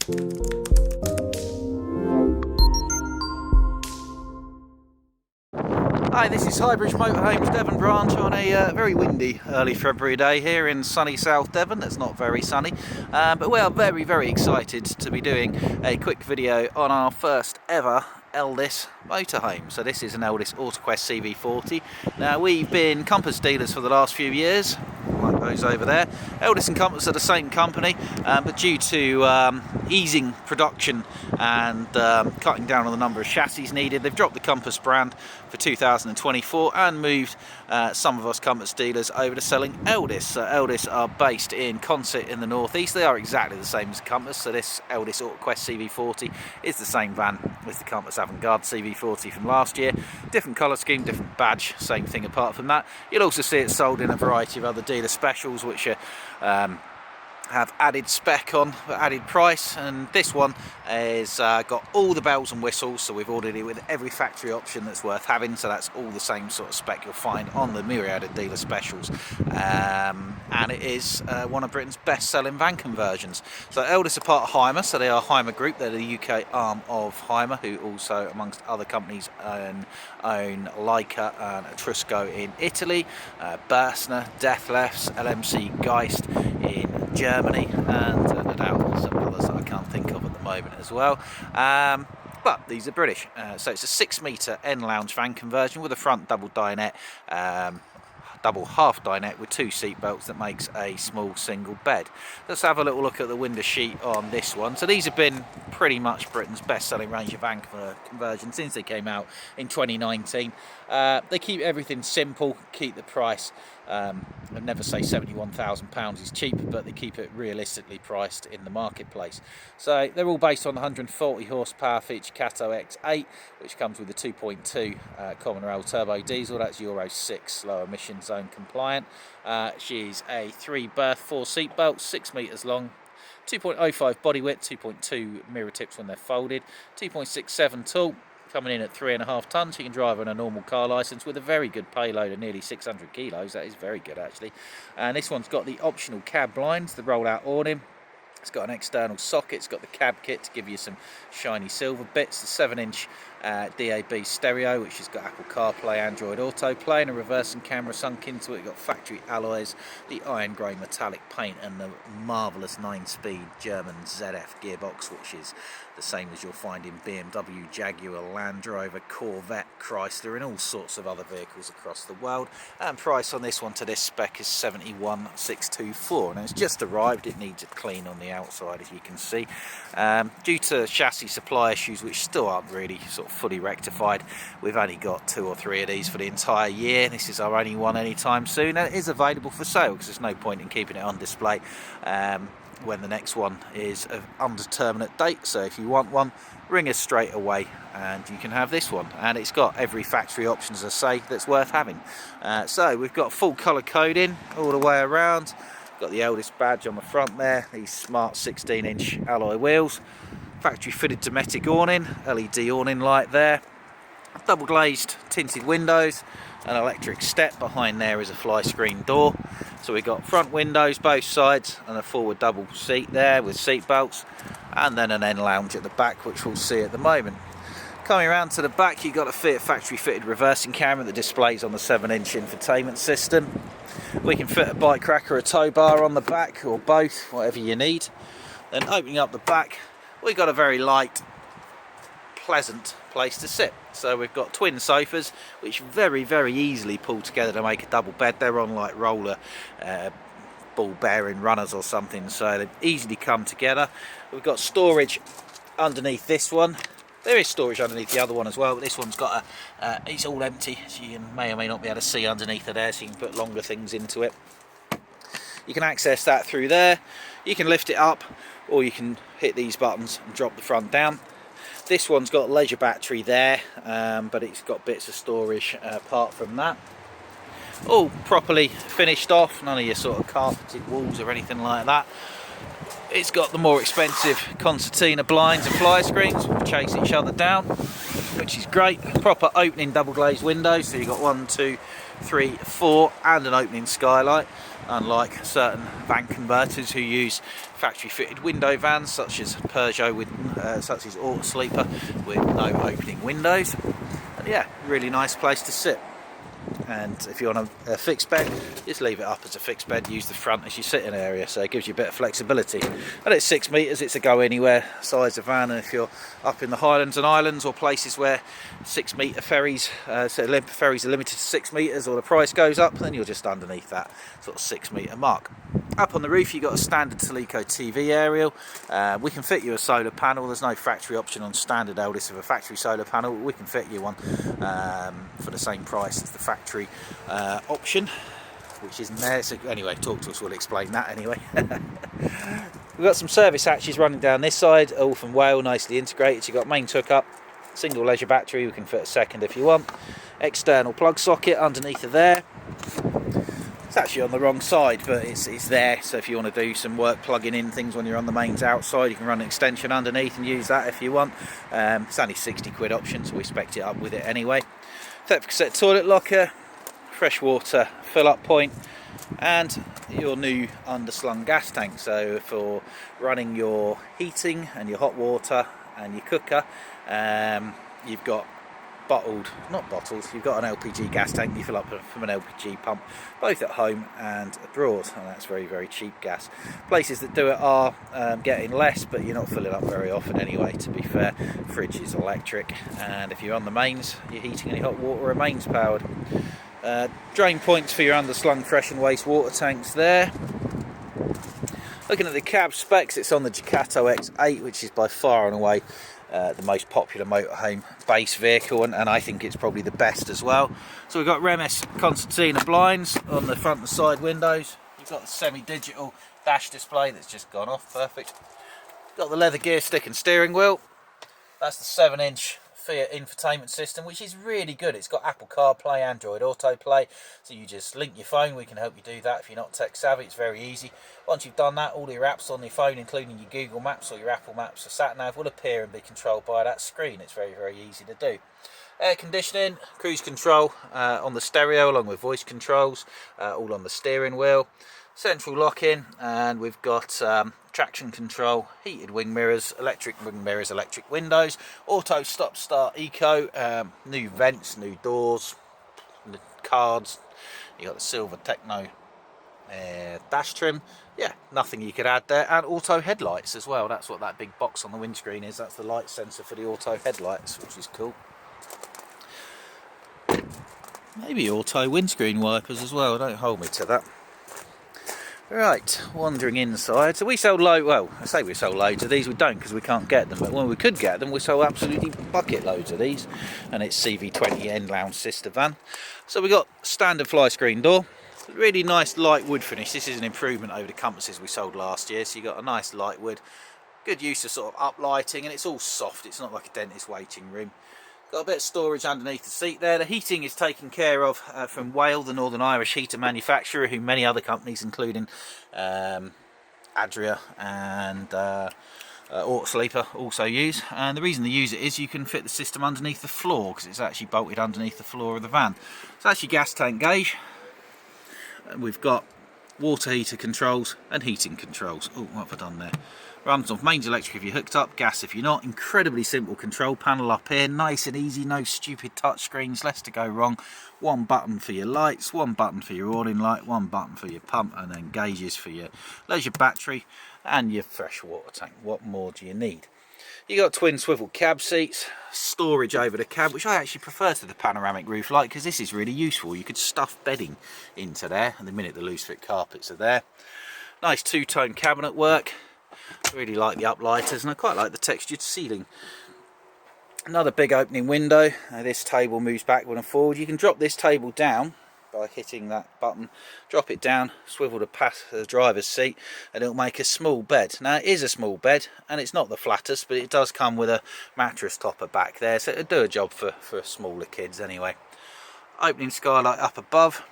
Hi, this is Highbridge Motorhomes Devon Branch on a very windy early February day here in sunny South Devon. It's not very sunny, but we are very excited to be doing a quick video on our first ever Elddis motorhome. So this is an Elddis Autoquest CV40. Now, we've been Compass dealers for the last few years, like those over there. Elddis and Compass are the same company, but due to easing production and cutting down on the number of chassis needed, they've dropped the Compass brand for 2024 and moved some of us Compass dealers over to selling Elddis. So Elddis are based in Consett in the northeast. They are exactly the same as Compass, so this Elddis Autoquest CV40 is the same van as the Compass Avant-Garde CV40 from last year. Different colour scheme, different badge, same thing apart from that. You'll also see it sold in a variety of other dealer specials which are have added spec on, added price, and this one is got all the bells and whistles, so we've ordered it with every factory option that's worth having, so that's all the same sort of spec you'll find on the myriad of dealer specials, and it is one of Britain's best-selling van conversions. So Elddis are part of Hymer, so they are Hymer Group. They're the UK arm of Hymer, who also, amongst other companies, own Leica and Etrusco in Italy, Bersner, Deathlefs, LMC Geist in Germany, and no doubt some others that I can't think of at the moment as well. But these are British. So it's a 6-metre end lounge van conversion with a front double dinette, double half dinette with 2 seat belts that makes a small single bed. Let's have a little look at the window sheet on this one. So these have been pretty much Britain's best-selling range of van conversions since they came out in 2019. They keep everything simple, keep the price. I'd never say £71,000 is cheap, but they keep it realistically priced in the marketplace. So they're all based on the 140 horsepower feature Cato X8, which comes with a 2.2 common rail turbo diesel. That's Euro 6 low emission zone compliant. She's a 3-berth, 4 seat belts, 6 metres long, 2.05 body width, 2.2 mirror tips when they're folded, 2.67 tall. Coming in at 3.5 tonnes, you can drive on a normal car licence with a very good payload of nearly 600 kilos. That is very good, actually. And this one's got the optional cab blinds, the roll-out awning. It's got an external socket. It's got the cab kit to give you some shiny silver bits. The 7-inch DAB stereo, which has got Apple CarPlay, Android Auto Play, and a reversing camera sunk into it. You've got factory alloys, the iron grey metallic paint, and the marvellous 9-speed German ZF gearbox, which is the same as you'll find in BMW, Jaguar, Land Rover, Corvette, Chrysler, and all sorts of other vehicles across the world. And price on this one to this spec is $71,624, and it's just arrived. It needs a clean on the outside, as you can see. Due to chassis supply issues, which still aren't really sort of fully rectified, we've only got 2 or 3 of these for the entire year. This is our only one anytime soon, and it is available for sale because there's no point in keeping it on display when the next one is of undeterminate date. So if you want one, ring us straight away and you can have this one, and it's got every factory option, as I say, that's worth having. So we've got full colour coding all the way around. Got the Elddis badge on the front there, these smart 16-inch alloy wheels, factory fitted Dometic awning, LED awning light there, double glazed tinted windows, an electric step. Behind there is a fly screen door. So we've got front windows both sides and a forward double seat there with seat belts, and then an end lounge at the back, which we'll see at the moment. Coming around to the back, you've got a factory fitted reversing camera that displays on the 7-inch infotainment system. We can fit a bike rack or a tow bar on the back, or both, whatever you need. Then opening up the back, we've got a very light, pleasant place to sit. So we've got twin sofas which very easily pull together to make a double bed. They're on like roller ball bearing runners or something, so they easily come together. We've got storage underneath this one. There is storage underneath the other one as well, but this one's got it's all empty, so you may or may not be able to see underneath of there, so you can put longer things into it. You can access that through there. You can lift it up, or you can hit these buttons and drop the front down. This one's got a leisure battery there, but it's got bits of storage apart from that. All properly finished off, none of your sort of carpeted walls or anything like that. It's got the more expensive concertina blinds and fly screens, which chase each other down, which is great. Proper opening double glazed windows, so you've got 1, 2, 3, 4, and an opening skylight. unlike certain van converters who use factory fitted window vans such as Peugeot with such as Autosleeper with no opening windows. And yeah, really nice place to sit. And if you're on a fixed bed, just leave it up as a fixed bed, use the front as your sitting area, so it gives you a bit of flexibility. And it's 6 metres, it's a go anywhere size of van, and if you're up in the Highlands and Islands or places where 6 metre ferries, ferries are limited to 6 metres or the price goes up, then you're just underneath that sort of 6 metre mark. Up on the roof you've got a standard Teleco TV aerial. We can fit you a solar panel. There's no factory option on standard Elddis of a factory solar panel. We can fit you one for the same price as the factory option, which isn't there. So anyway, talk to us, we'll explain that anyway. We've got some service hatches running down this side, all from Whale, nicely integrated. You've got mains hookup, single leisure battery, we can fit a second if you want. External plug socket underneath of there. It's actually on the wrong side, but it's there, so if you want to do some work plugging in things when you're on the mains outside, you can run an extension underneath and use that if you want. It's only 60 quid option, so we spec'd it up with it anyway. 30 set toilet locker, fresh water fill up point, and your new underslung gas tank, so for running your heating and your hot water and your cooker, you've got you've got an LPG gas tank you fill up from an LPG pump, both at home and abroad, and that's very, very cheap gas. Places that do it are getting less, but you're not filling up very often anyway, to be fair. Fridge is electric, and if you're on the mains, your heating and your hot water are mains powered. Drain points for your underslung fresh and waste water tanks there. Looking at the cab specs, it's on the Ducato X8, which is by far and away the most popular motorhome base vehicle, and I think it's probably the best as well. So we've got Remes Concertina blinds on the front and side windows. You've got the semi-digital dash display that's just gone off, perfect. Got the leather gear stick and steering wheel. That's the 7-inch Fiat infotainment system, which is really good. It's got Apple CarPlay, Android Autoplay, so you just link your phone. We can help you do that if you're not tech savvy. It's very easy. Once you've done that, all your apps on your phone, including your Google Maps or your Apple Maps or SatNav, will appear and be controlled by that screen. It's very, very easy to do. Air conditioning, cruise control on the stereo along with voice controls, all on the steering wheel. Central lock-in, and we've got traction control, heated wing mirrors, electric windows, auto stop start eco, new vents, new doors, cards. You got the silver Techno dash trim. Yeah, nothing you could add there, and auto headlights as well. That's what that big box on the windscreen is. That's the light sensor for the auto headlights, which is cool. Maybe auto windscreen wipers as well. Don't hold me to that. Right, wandering inside. So we sold I say we sold loads of these. We don't, because we can't get them, but when we could get them, we sold absolutely bucket loads of these. And it's CV20 end lounge sister van. So we got standard fly screen door, really nice light wood finish. This is an improvement over the compasses we sold last year, so you got a nice light wood, good use of sort of uplighting, and it's all soft. It's not like a dentist waiting room. Got a bit of storage underneath the seat there. The heating is taken care of from Whale, the Northern Irish heater manufacturer, who many other companies, including Adria and Autosleeper, also use. And the reason they use it is you can fit the system underneath the floor, because it's actually bolted underneath the floor of the van. So that's your gas tank gauge. And we've got water heater controls and heating controls. Oh, what have I done there? Runs off mains electric if you're hooked up, gas if you're not. Incredibly simple control panel up here, nice and easy, no stupid touch screens, less to go wrong. One button for your lights, one button for your awning light, one button for your pump, and then gauges for your leisure battery and your fresh water tank. What more do you need? You got twin swivel cab seats, storage over the cab, which I actually prefer to the panoramic roof light, because this is really useful. You could stuff bedding into there, and the minute the loose fit carpets are there. Nice two-tone cabinet work. Really like the uplighters, and I quite like the textured ceiling. Another big opening window. This table moves backward and forward. You can drop this table down by hitting that button. Drop it down, swivel the driver's seat, and it'll make a small bed. Now it is a small bed, and it's not the flattest, but it does come with a mattress topper back there, so it'll do a job for smaller kids anyway. Opening skylight up above.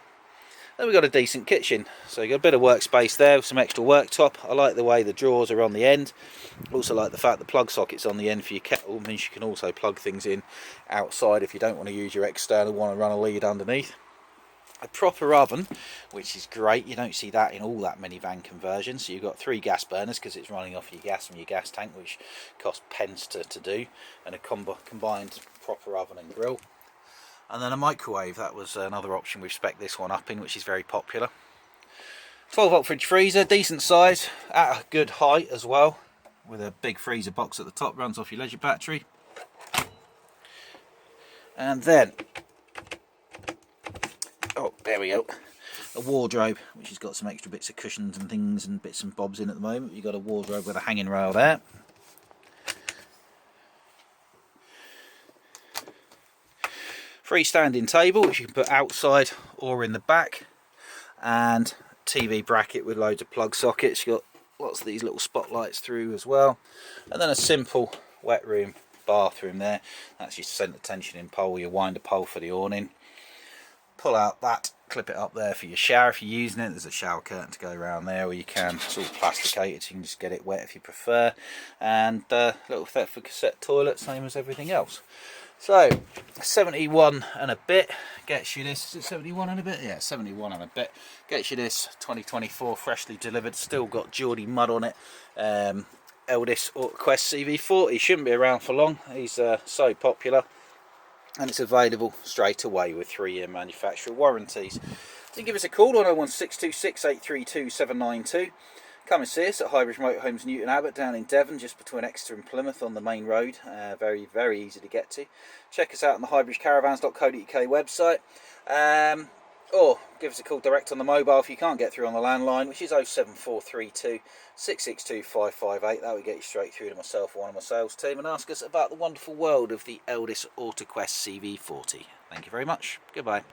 Then we've got a decent kitchen, so you've got a bit of workspace there with some extra worktop. I like the way the drawers are on the end. Also like the fact the plug socket's on the end for your kettle. Means you can also plug things in outside if you don't want to use your external, want to run a lead underneath. a proper oven, which is great. You don't see that in all that many van conversions. So you've got 3 gas burners because it's running off your gas from your gas tank, which costs pence to do, and a combined proper oven and grill. And then a microwave. That was another option we've spec'd this one up in, which is very popular. 12-volt fridge freezer, decent size, at a good height as well, with a big freezer box at the top, runs off your leisure battery. And then, oh, there we go, a wardrobe, which has got some extra bits of cushions and things and bits and bobs in at the moment. You've got a wardrobe with a hanging rail there. Freestanding table, which you can put outside or in the back, and TV bracket with loads of plug sockets. You've got lots of these little spotlights through as well, and then a simple wet room bathroom there. That's your centre tensioning pole, your winder pole for the awning. Pull out that, clip it up there for your shower if you're using it. There's a shower curtain to go around there, or you can, it's all plasticated, so you can just get it wet if you prefer. And a little Thetford cassette toilet, same as everything else. So 71 and a bit gets you this. Is it 71 and a bit? Yeah, 71 and a bit gets you this 2024 freshly delivered. Still got Jody mud on it. Elddis Autoquest CV40. Shouldn't be around for long. He's so popular, and it's available straight away with 3-year manufacturer warranties. You can give us a call on 01626 832 792. Come and see us at Highbridge Motorhomes Newton Abbot down in Devon, just between Exeter and Plymouth on the main road. Very, very easy to get to. Check us out on the highbridgecaravans.co.uk website. Or give us a call direct on the mobile if you can't get through on the landline, which is 07432 662 558. That will get you straight through to myself or one of my sales team, and ask us about the wonderful world of the Elddis Autoquest CV40. Thank you very much. Goodbye.